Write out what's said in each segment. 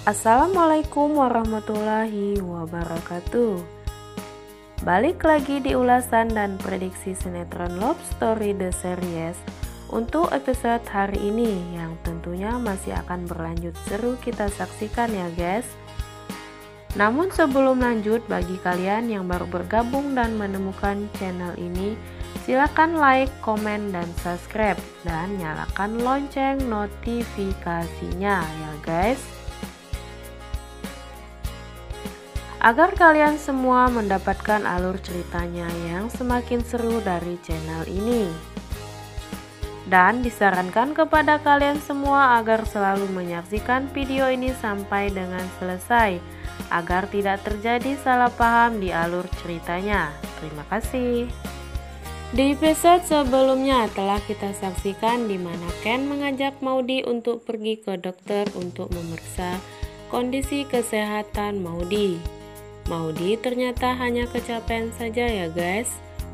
Assalamualaikum warahmatullahi wabarakatuh. Balik lagi di ulasan dan prediksi sinetron Love Story The Series untuk episode hari ini yang tentunya masih akan berlanjut seru kita saksikan ya guys. Namun sebelum lanjut, bagi kalian yang baru bergabung dan menemukan channel ini, silakan like, komen, dan subscribe dan nyalakan lonceng notifikasinya ya guys, agar kalian semua mendapatkan alur ceritanya yang semakin seru dari channel ini. Dan disarankan kepada kalian semua agar selalu menyaksikan video ini sampai dengan selesai, agar tidak terjadi salah paham di alur ceritanya. Terima kasih. Di episode sebelumnya telah kita saksikan di mana Ken mengajak Maudy untuk pergi ke dokter untuk memeriksa kondisi kesehatan Maudy. Maudy ternyata hanya kecapean saja ya guys,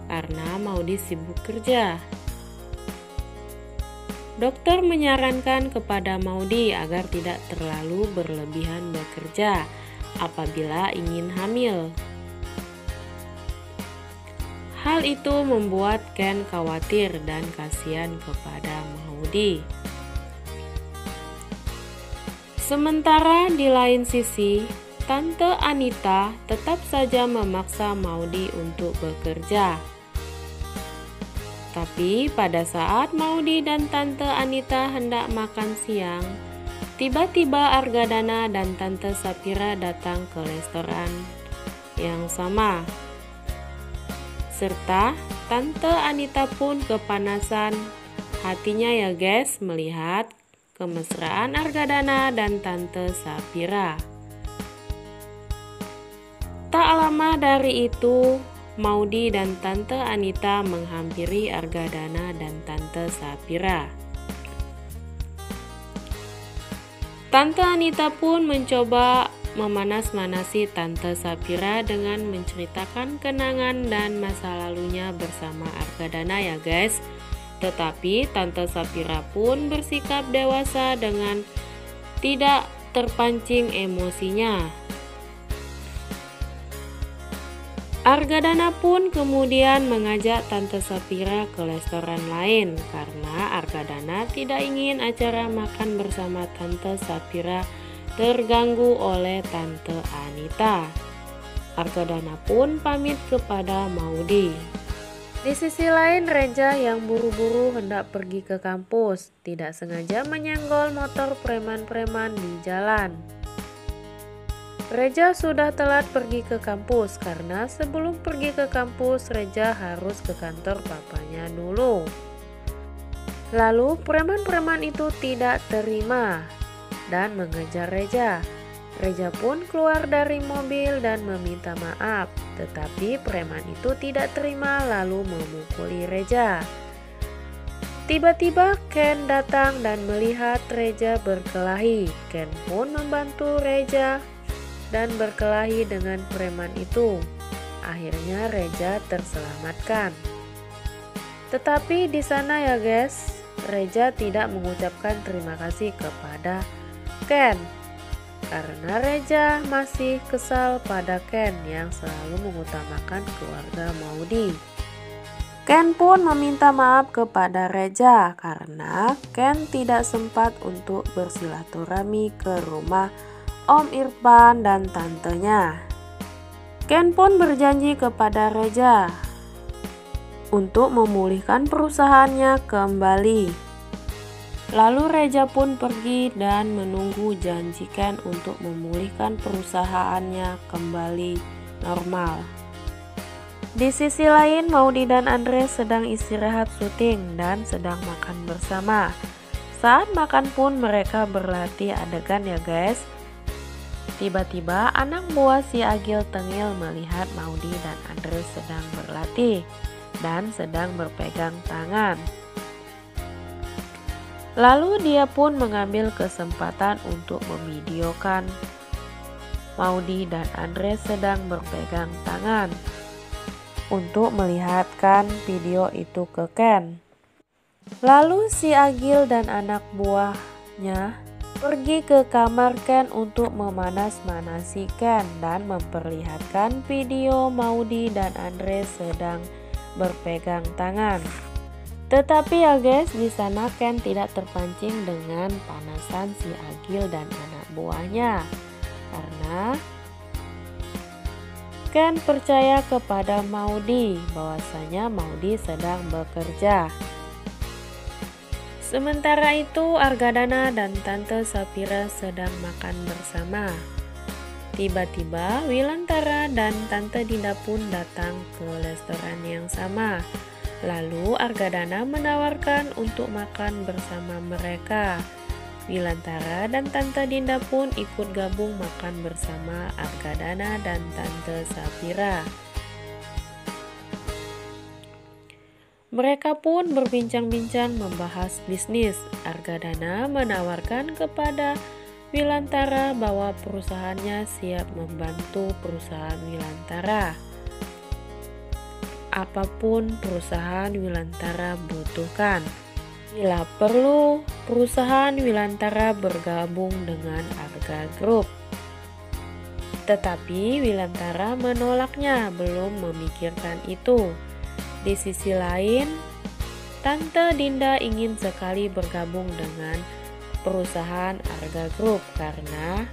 karena Maudy sibuk kerja. Dokter menyarankan kepada Maudy agar tidak terlalu berlebihan bekerja apabila ingin hamil. Hal itu membuat Ken khawatir dan kasihan kepada Maudy. Sementara di lain sisi, Tante Anita tetap saja memaksa Maudy untuk bekerja. Tapi pada saat Maudy dan Tante Anita hendak makan siang, tiba-tiba Argadana dan Tante Sapira datang ke restoran yang sama. Serta Tante Anita pun kepanasan hatinya ya guys melihat kemesraan Argadana dan Tante Sapira. Tak lama dari itu, Maudy dan Tante Anita menghampiri Argadana dan Tante Sapira. Tante Anita pun mencoba memanas-manasi Tante Sapira dengan menceritakan kenangan dan masa lalunya bersama Argadana ya guys. Tetapi Tante Sapira pun bersikap dewasa dengan tidak terpancing emosinya. Argadana pun kemudian mengajak Tante Sapira ke restoran lain karena Argadana tidak ingin acara makan bersama Tante Sapira terganggu oleh Tante Anita. Argadana pun pamit kepada Maudy. Di sisi lain, Reja yang buru-buru hendak pergi ke kampus tidak sengaja menyenggol motor preman-preman di jalan. Reja sudah telat pergi ke kampus karena sebelum pergi ke kampus Reja harus ke kantor papanya dulu. Lalu preman-preman itu tidak terima dan mengejar Reja. Reja pun keluar dari mobil dan meminta maaf, tetapi preman itu tidak terima lalu memukuli Reja. Tiba-tiba Ken datang dan melihat Reja berkelahi. Ken pun membantu Reja dan berkelahi dengan preman itu. Akhirnya Reja terselamatkan. Tetapi di sana ya guys, Reja tidak mengucapkan terima kasih kepada Ken karena Reja masih kesal pada Ken yang selalu mengutamakan keluarga Maudy. Ken pun meminta maaf kepada Reja karena Ken tidak sempat untuk bersilaturahmi ke rumah Om Irfan dan tantenya. Ken pun berjanji kepada Reja untuk memulihkan perusahaannya kembali. Lalu Reja pun pergi dan menunggu janji Ken untuk memulihkan perusahaannya kembali normal. Di sisi lain, Maudy dan Andre sedang istirahat syuting dan sedang makan bersama. Saat makan pun mereka berlatih adegan ya guys. Tiba-tiba anak buah si Agil Tengil melihat Maudy dan Andre sedang berlatih dan sedang berpegang tangan. Lalu dia pun mengambil kesempatan untuk memvideokan Maudy dan Andre sedang berpegang tangan untuk melihatkan video itu ke Ken. Lalu si Agil dan anak buahnya pergi ke kamar Ken untuk memanas-manasi Ken dan memperlihatkan video Maudy dan Andre sedang berpegang tangan. Tetapi ya guys, di sana Ken tidak terpancing dengan panasan si Agil dan anak buahnya, karena Ken percaya kepada Maudy bahwasanya Maudy sedang bekerja. Sementara itu Argadana dan Tante Sapira sedang makan bersama. Tiba-tiba Wilantara dan Tante Dinda pun datang ke restoran yang sama. Lalu Argadana menawarkan untuk makan bersama mereka. Wilantara dan Tante Dinda pun ikut gabung makan bersama Argadana dan Tante Sapira. Mereka pun berbincang-bincang membahas bisnis. Argadana menawarkan kepada Wilantara bahwa perusahaannya siap membantu perusahaan Wilantara. Apapun perusahaan Wilantara butuhkan. Bila perlu, perusahaan Wilantara bergabung dengan Arga Group. Tetapi Wilantara menolaknya, belum memikirkan itu. Di sisi lain, Tante Dinda ingin sekali bergabung dengan perusahaan Arga Group karena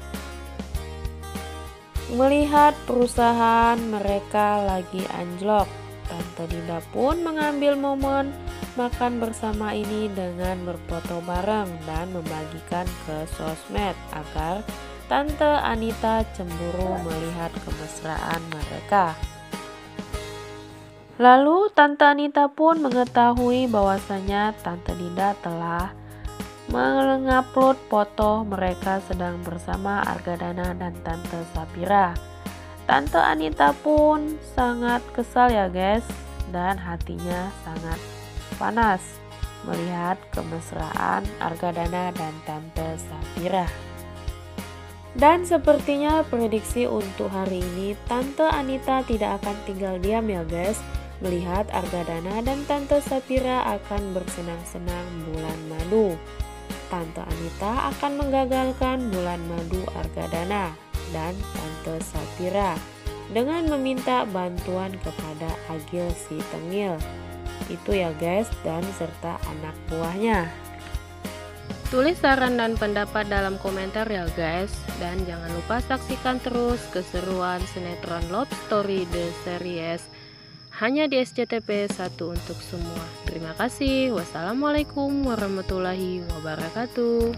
melihat perusahaan mereka lagi anjlok. Tante Dinda pun mengambil momen makan bersama ini dengan berfoto bareng dan membagikan ke sosmed agar Tante Anita cemburu melihat kemesraan mereka. Lalu Tante Anita pun mengetahui bahwasanya Tante Dinda telah mengupload foto mereka sedang bersama Argadana dan Tante Sapira. Tante Anita pun sangat kesal ya guys, dan hatinya sangat panas melihat kemesraan Argadana dan Tante Sapira. Dan sepertinya prediksi untuk hari ini Tante Anita tidak akan tinggal diam ya guys, melihat Argadana dan Tante Sapira akan bersenang-senang bulan madu. Tante Anita akan menggagalkan bulan madu Argadana dan Tante Sapira dengan meminta bantuan kepada Agil si Tengil. Itu ya guys, dan serta anak buahnya. Tulis saran dan pendapat dalam komentar ya guys, dan jangan lupa saksikan terus keseruan sinetron Love Story The Series hanya di SCTV 1 untuk semua. Terima kasih. Wassalamualaikum warahmatullahi wabarakatuh.